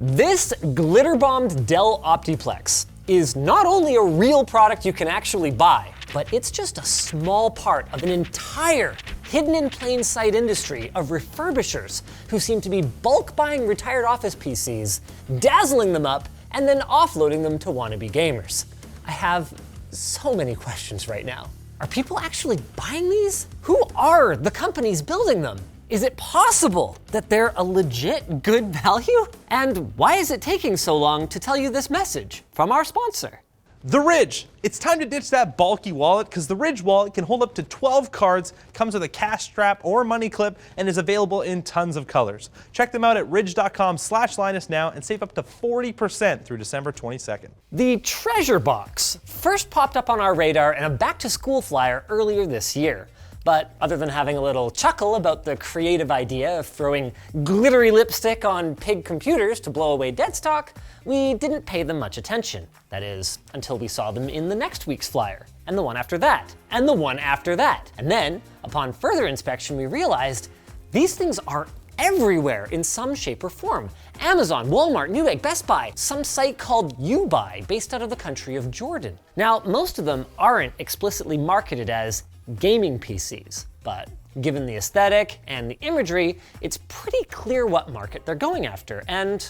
This glitter-bombed Dell Optiplex is not only a real product you can actually buy, but it's just a small part of an entire hidden in plain sight industry of refurbishers who seem to be bulk buying retired office PCs, dazzling them up, and then offloading them to wannabe gamers. I have so many questions right now. Are people actually buying these? Who are the companies building them? Is it possible that they're a legit good value? And why is it taking so long to tell you this message from our sponsor? The Ridge. It's time to ditch that bulky wallet because the Ridge wallet can hold up to 12 cards, comes with a cash strap or money clip, and is available in tons of colors. Check them out at ridge.com/Linus now and save up to 40% through December 22nd. The Treasure Box first popped up on our radar in a back-to-school flyer earlier this year. But other than having a little chuckle about the creative idea of throwing glittery lipstick on pig computers to blow away dead stock, we didn't pay them much attention. That is, until we saw them in the next week's flyer, and the one after that, and the one after that. And then, upon further inspection, we realized these things are everywhere in some shape or form. Amazon, Walmart, Newegg, Best Buy, some site called YouBuy, based out of the country of Jordan. Now, most of them aren't explicitly marketed as gaming PCs, but given the aesthetic and the imagery, it's pretty clear what market they're going after, and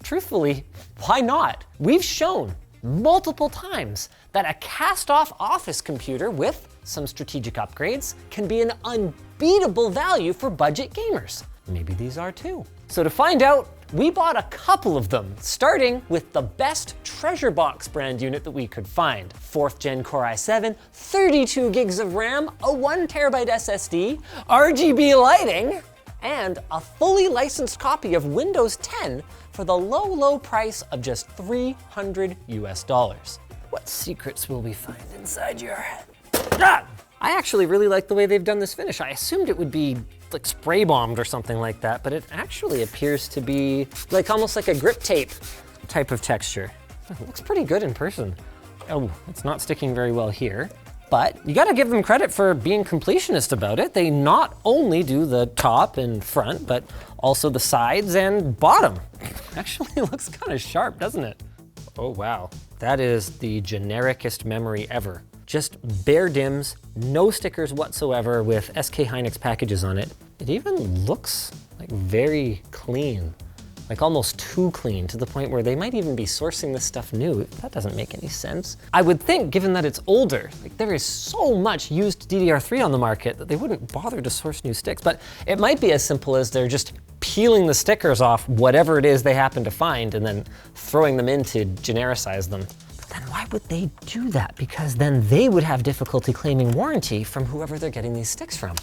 truthfully, why not? We've shown multiple times that a cast-off office computer with some strategic upgrades can be an unbeatable value for budget gamers. Maybe these are too. So to find out, we bought a couple of them, starting with the best Treasure Box brand unit that we could find. 4th gen Core i7, 32 gigs of RAM, a 1 terabyte SSD, RGB lighting, and a fully licensed copy of Windows 10 for the low, low price of just $300 US. What secrets will we find inside your head? Ah! I actually really like the way they've done this finish. I assumed it would be like spray bombed or something like that, but it actually appears to be like almost like a grip tape type of texture. It looks pretty good in person. Oh, it's not sticking very well here, but you gotta give them credit for being completionist about it. They not only do the top and front, but also the sides and bottom. Actually looks kind of sharp, doesn't it? Oh wow, that is the genericest memory ever. Just bare DIMMs, no stickers whatsoever with SK Hynix packages on it. It even looks like very clean, like almost too clean, to the point where they might even be sourcing this stuff new. That doesn't make any sense. I would think, given that it's older, like there is so much used DDR3 on the market that they wouldn't bother to source new sticks, but it might be as simple as they're just peeling the stickers off whatever it is they happen to find and then throwing them in to genericize them. Then why would they do that? Because then they would have difficulty claiming warranty from whoever they're getting these sticks from.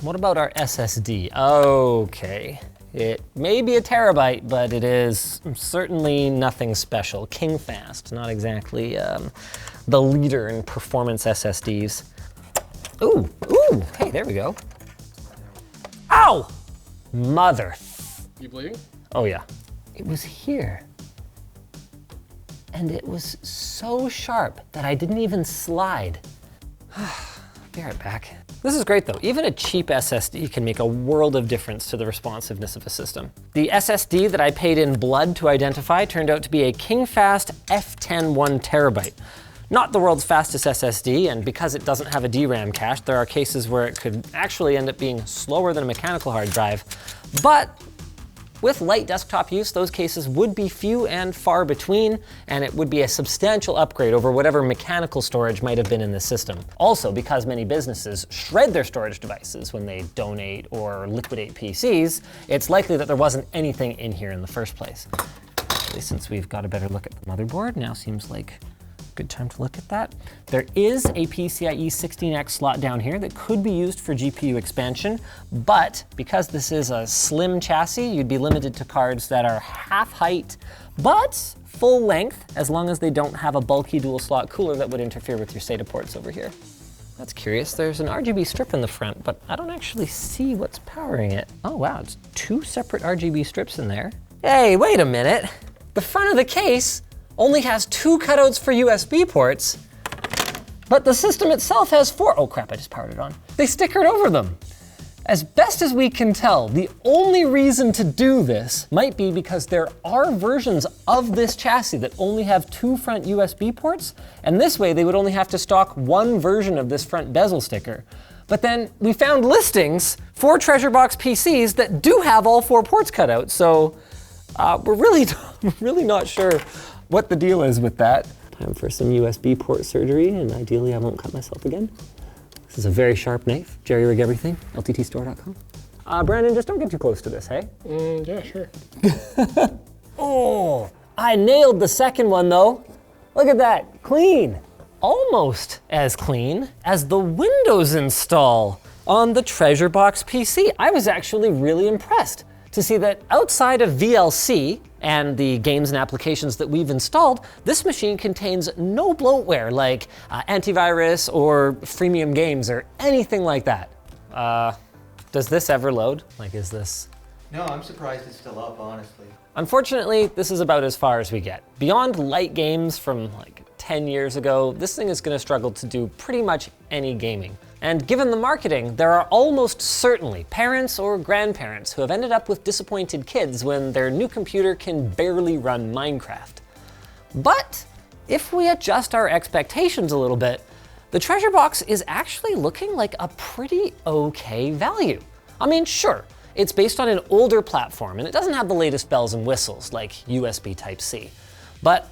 What about our SSD? Okay, it may be a terabyte, but it is certainly nothing special. King Fast, not exactly the leader in performance SSDs. Ooh, ooh, hey, there we go. Ow! Mother. You bleeding? Oh yeah, it was here. And it was so sharp that I didn't even slide. Be right back. This is great though. Even a cheap SSD can make a world of difference to the responsiveness of a system. The SSD that I paid in blood to identify turned out to be a KingFast F10 1 terabyte. Not the world's fastest SSD, and because it doesn't have a DRAM cache, there are cases where it could actually end up being slower than a mechanical hard drive. But with light desktop use, those cases would be few and far between, and it would be a substantial upgrade over whatever mechanical storage might have been in the system. Also, because many businesses shred their storage devices when they donate or liquidate PCs, it's likely that there wasn't anything in here in the first place. Actually, since we've got a better look at the motherboard, now seems like good time to look at that. There is a PCIe 16X slot down here that could be used for GPU expansion, but because this is a slim chassis, you'd be limited to cards that are half height, but full length, as long as they don't have a bulky dual slot cooler that would interfere with your SATA ports over here. That's curious. There's an RGB strip in the front, but I don't actually see what's powering it. Oh wow, it's 2 separate RGB strips in there. Hey, wait a minute. The front of the case only has 2 cutouts for USB ports, but the system itself has 4. Oh crap, I just powered it on. They stickered over them. As best as we can tell, the only reason to do this might be because there are versions of this chassis that only have 2 front USB ports, and this way they would only have to stock 1 version of this front bezel sticker. But then we found listings for Treasure Box PCs that do have all 4 ports cut out, so we're really not sure what the deal is with that. Time for some USB port surgery, and ideally I won't cut myself again. This is a very sharp knife. Jerry rig everything, lttstore.com. Brandon, just don't get too close to this, hey? Yeah, sure. Oh, I nailed the second one though. Look at that, clean. Almost as clean as the Windows install on the Treasure Box PC. I was actually really impressed to see that outside of VLC and the games and applications that we've installed, this machine contains no bloatware like antivirus or freemium games or anything like that. Does this ever load? Like, is this? No, I'm surprised it's still up, honestly. Unfortunately, this is about as far as we get. Beyond light games from like 10 years ago, this thing is gonna struggle to do pretty much any gaming. And given the marketing, there are almost certainly parents or grandparents who have ended up with disappointed kids when their new computer can barely run Minecraft. But if we adjust our expectations a little bit, the Treasure Box is actually looking like a pretty okay value. I mean, sure, it's based on an older platform and it doesn't have the latest bells and whistles like USB Type-C. But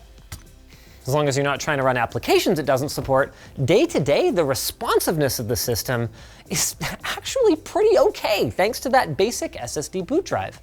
as long as you're not trying to run applications it doesn't support, day to day, the responsiveness of the system is actually pretty okay, thanks to that basic SSD boot drive.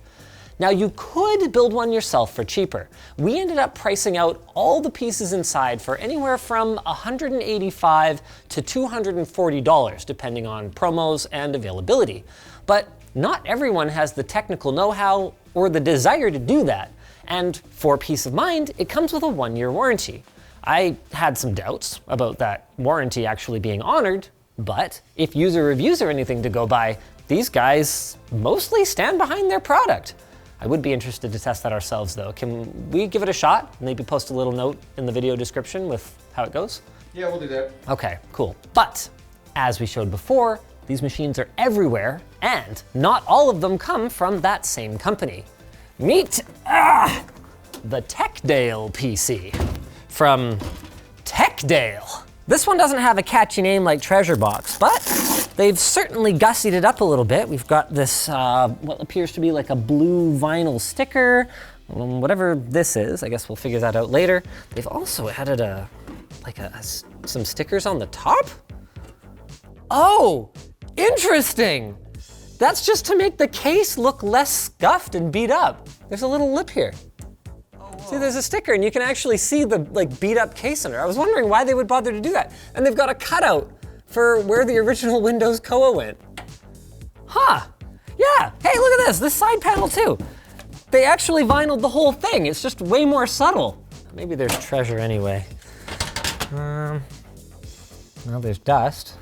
Now you could build one yourself for cheaper. We ended up pricing out all the pieces inside for anywhere from $185 to $240, depending on promos and availability. But not everyone has the technical know-how or the desire to do that. And for peace of mind, it comes with a 1-year warranty. I had some doubts about that warranty actually being honored, but if user reviews are anything to go by, these guys mostly stand behind their product. I would be interested to test that ourselves though. Can we give it a shot? Maybe post a little note in the video description with how it goes? Yeah, we'll do that. Okay, cool. But as we showed before, these machines are everywhere and not all of them come from that same company. Meet the TecDale PC from TecDale. This one doesn't have a catchy name like Treasure Box, but they've certainly gussied it up a little bit. We've got this, what appears to be like a blue vinyl sticker, whatever this is. I guess we'll figure that out later. They've also added some stickers on the top. Oh, interesting. That's just to make the case look less scuffed and beat up. There's a little lip here. See, there's a sticker and you can actually see the beat up case under. I was wondering why they would bother to do that. And they've got a cutout for where the original Windows Koa went. Huh, yeah, hey, look at this side panel too. They actually vinyled the whole thing. It's just way more subtle. Maybe there's treasure anyway. Well, there's dust.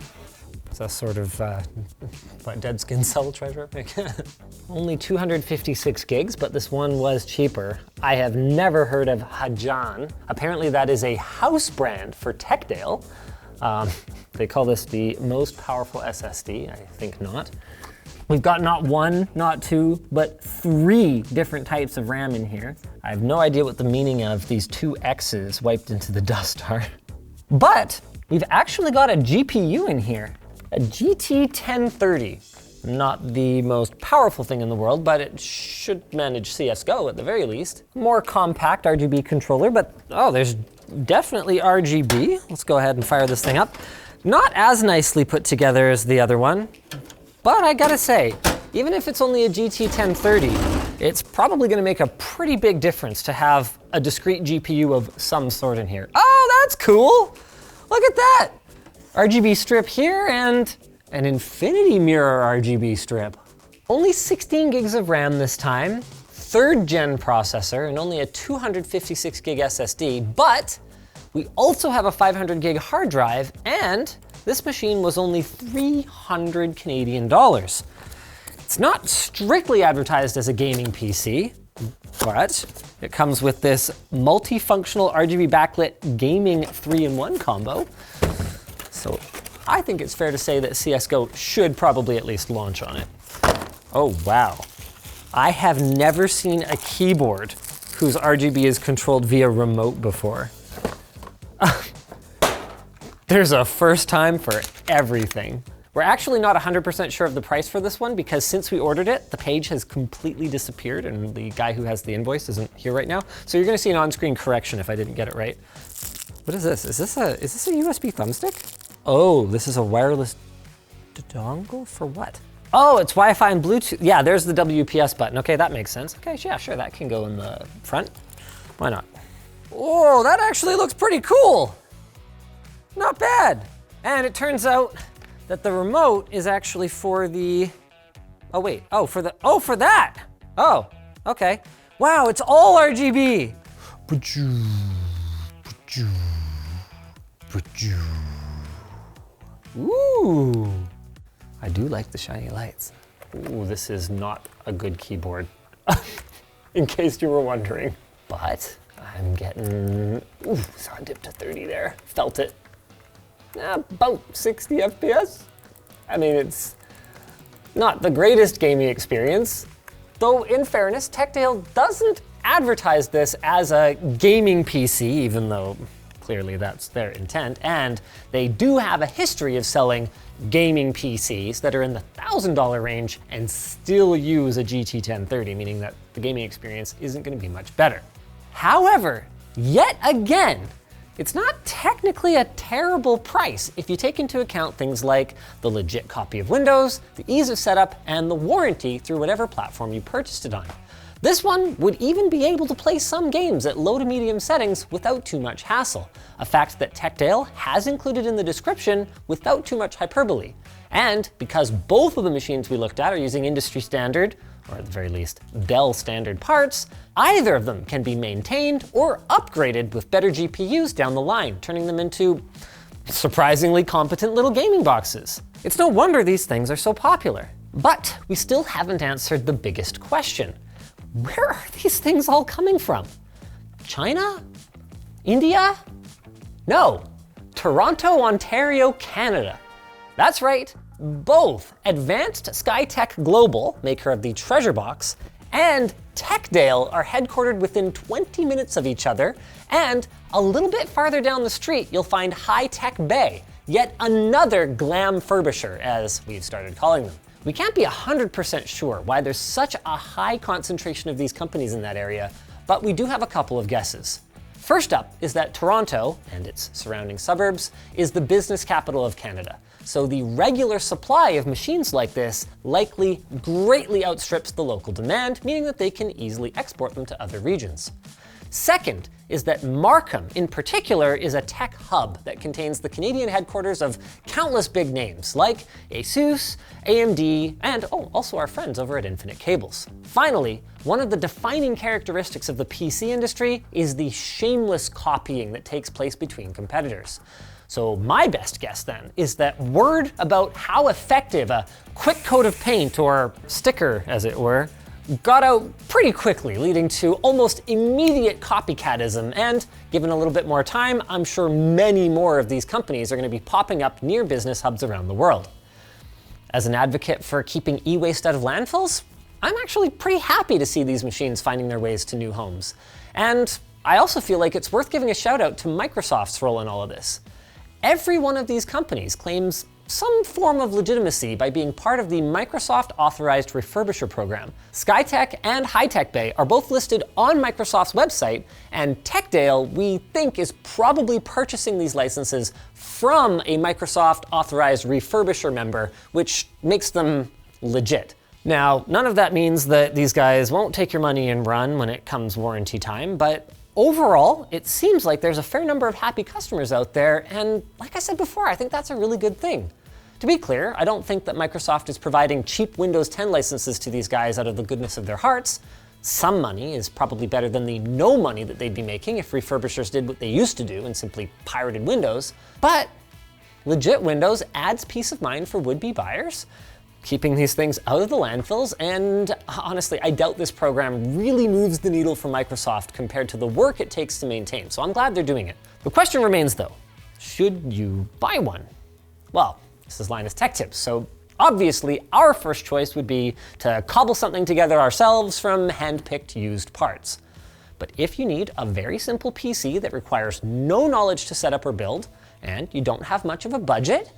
It's a sort of dead skin cell treasure. Only 256 gigs, but this one was cheaper. I have never heard of Hajan. Apparently that is a house brand for TecDale. They call this the most powerful SSD. I think not. We've got not 1, not 2, but 3 different types of RAM in here. I have no idea what the meaning of these 2 X's wiped into the dust are. But we've actually got a GPU in here. A GT 1030. Not the most powerful thing in the world, but it should manage CSGO at the very least. More compact RGB controller, but oh, there's definitely RGB. Let's go ahead and fire this thing up. Not as nicely put together as the other one, but I gotta say, even if it's only a GT 1030, it's probably gonna make a pretty big difference to have a discrete GPU of some sort in here. Oh, that's cool. Look at that. RGB strip here and an infinity mirror RGB strip. Only 16 gigs of RAM this time, 3rd gen processor and only a 256 gig SSD, but we also have a 500 gig hard drive and this machine was only 300 Canadian dollars. It's not strictly advertised as a gaming PC, but it comes with this multifunctional RGB backlit gaming 3-in-1 combo. So I think it's fair to say that CSGO should probably at least launch on it. Oh, wow. I have never seen a keyboard whose RGB is controlled via remote before. There's a first time for everything. We're actually not 100% sure of the price for this one because since we ordered it, the page has completely disappeared and the guy who has the invoice isn't here right now. So you're gonna see an on-screen correction if I didn't get it right. What is this? Is this a USB thumbstick? Oh, this is a wireless dongle for what? Oh, it's Wi-Fi and Bluetooth. Yeah, there's the WPS button. Okay, that makes sense. Okay, yeah, sure, that can go in the front. Why not? Oh, that actually looks pretty cool. Not bad. And it turns out that the remote is actually for the, oh wait, for that. Oh, okay. Wow, it's all RGB. Ooh, I do like the shiny lights. Ooh, this is not a good keyboard, in case you were wondering. But I'm getting, ooh, saw it dip to 30 there, felt it. About 60 FPS. I mean, it's not the greatest gaming experience, though in fairness, TecDale doesn't advertise this as a gaming PC, even though clearly that's their intent, and they do have a history of selling gaming PCs that are in the $1,000 range and still use a GT 1030, meaning that the gaming experience isn't going to be much better. However, yet again, it's not technically a terrible price if you take into account things like the legit copy of Windows, the ease of setup, and the warranty through whatever platform you purchased it on. This one would even be able to play some games at low to medium settings without too much hassle, a fact that TecDale has included in the description without too much hyperbole. And because both of the machines we looked at are using industry standard, or at the very least, Dell standard parts, either of them can be maintained or upgraded with better GPUs down the line, turning them into surprisingly competent little gaming boxes. It's no wonder these things are so popular. But we still haven't answered the biggest question. Where are these things all coming from? China? India? No, Toronto, Ontario, Canada. That's right, both Advanced Skytech Global, maker of the Treasure Box, and TecDale are headquartered within 20 minutes of each other, and a little bit farther down the street you'll find High Tech Bay, yet another glam furbisher, as we've started calling them. We can't be 100% sure why there's such a high concentration of these companies in that area, but we do have a couple of guesses. First up is that Toronto, and its surrounding suburbs, is the business capital of Canada. So the regular supply of machines like this likely greatly outstrips the local demand, meaning that they can easily export them to other regions. Second is that Markham, in particular, is a tech hub that contains the Canadian headquarters of countless big names like ASUS, AMD, and also our friends over at Infinite Cables. Finally, one of the defining characteristics of the PC industry is the shameless copying that takes place between competitors. So my best guess then is that word about how effective a quick coat of paint, or sticker as it were, got out pretty quickly, leading to almost immediate copycatism, and given a little bit more time, I'm sure many more of these companies are going to be popping up near business hubs around the world. As an advocate for keeping e-waste out of landfills, I'm actually pretty happy to see these machines finding their ways to new homes. And I also feel like it's worth giving a shout out to Microsoft's role in all of this. Every one of these companies claims some form of legitimacy by being part of the Microsoft Authorized Refurbisher program. Skytech and High Tech Bay are both listed on Microsoft's website, and TecDale, we think, is probably purchasing these licenses from a Microsoft Authorized Refurbisher member, which makes them legit. Now, none of that means that these guys won't take your money and run when it comes warranty time, but overall, it seems like there's a fair number of happy customers out there, and like I said before, I think that's a really good thing. To be clear, I don't think that Microsoft is providing cheap Windows 10 licenses to these guys out of the goodness of their hearts. Some money is probably better than the no money that they'd be making if refurbishers did what they used to do and simply pirated Windows. But legit Windows adds peace of mind for would-be buyers, keeping these things out of the landfills, and honestly, I doubt this program really moves the needle for Microsoft compared to the work it takes to maintain, so I'm glad they're doing it. The question remains though, should you buy one? Well, this is Linus Tech Tips, so Obviously, our first choice would be to cobble something together ourselves from hand-picked used parts. But if you need a very simple PC that requires no knowledge to set up or build, and you don't have much of a budget,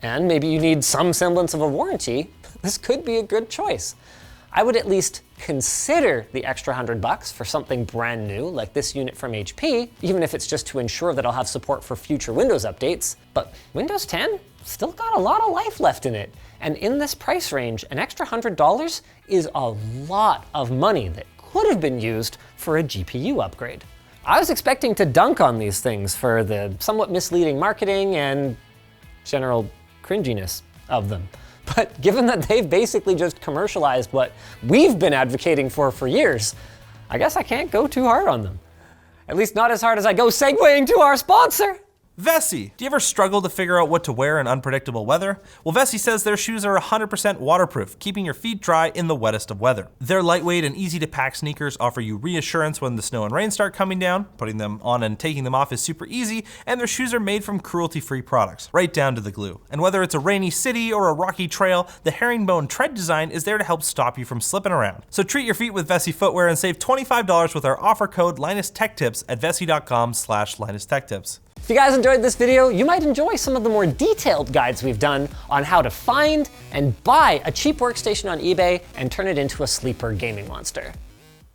and maybe you need some semblance of a warranty, this could be a good choice. I would at least consider the extra $100 for something brand new like this unit from HP, even if it's just to ensure that I'll have support for future Windows updates. But Windows 10 still got a lot of life left in it. And in this price range, an extra $100 is a lot of money that could have been used for a GPU upgrade. I was expecting to dunk on these things for the somewhat misleading marketing and general cringiness of them. But given that they've basically just commercialized what we've been advocating for years, I guess I can't go too hard on them. At least not as hard as I go segueing to our sponsor. Vessi. Do you ever struggle to figure out what to wear in unpredictable weather? Well, Vessi says their shoes are 100% waterproof, keeping your feet dry in the wettest of weather. Their lightweight and easy to pack sneakers offer you reassurance when the snow and rain start coming down. Putting them on and taking them off is super easy, and their shoes are made from cruelty-free products, right down to the glue. And whether it's a rainy city or a rocky trail, the herringbone tread design is there to help stop you from slipping around. So treat your feet with Vessi footwear and save $25 with our offer code LinusTechTips at vessi.com/LinusTechTips. If you guys enjoyed this video, you might enjoy some of the more detailed guides we've done on how to find and buy a cheap workstation on eBay and turn it into a sleeper gaming monster.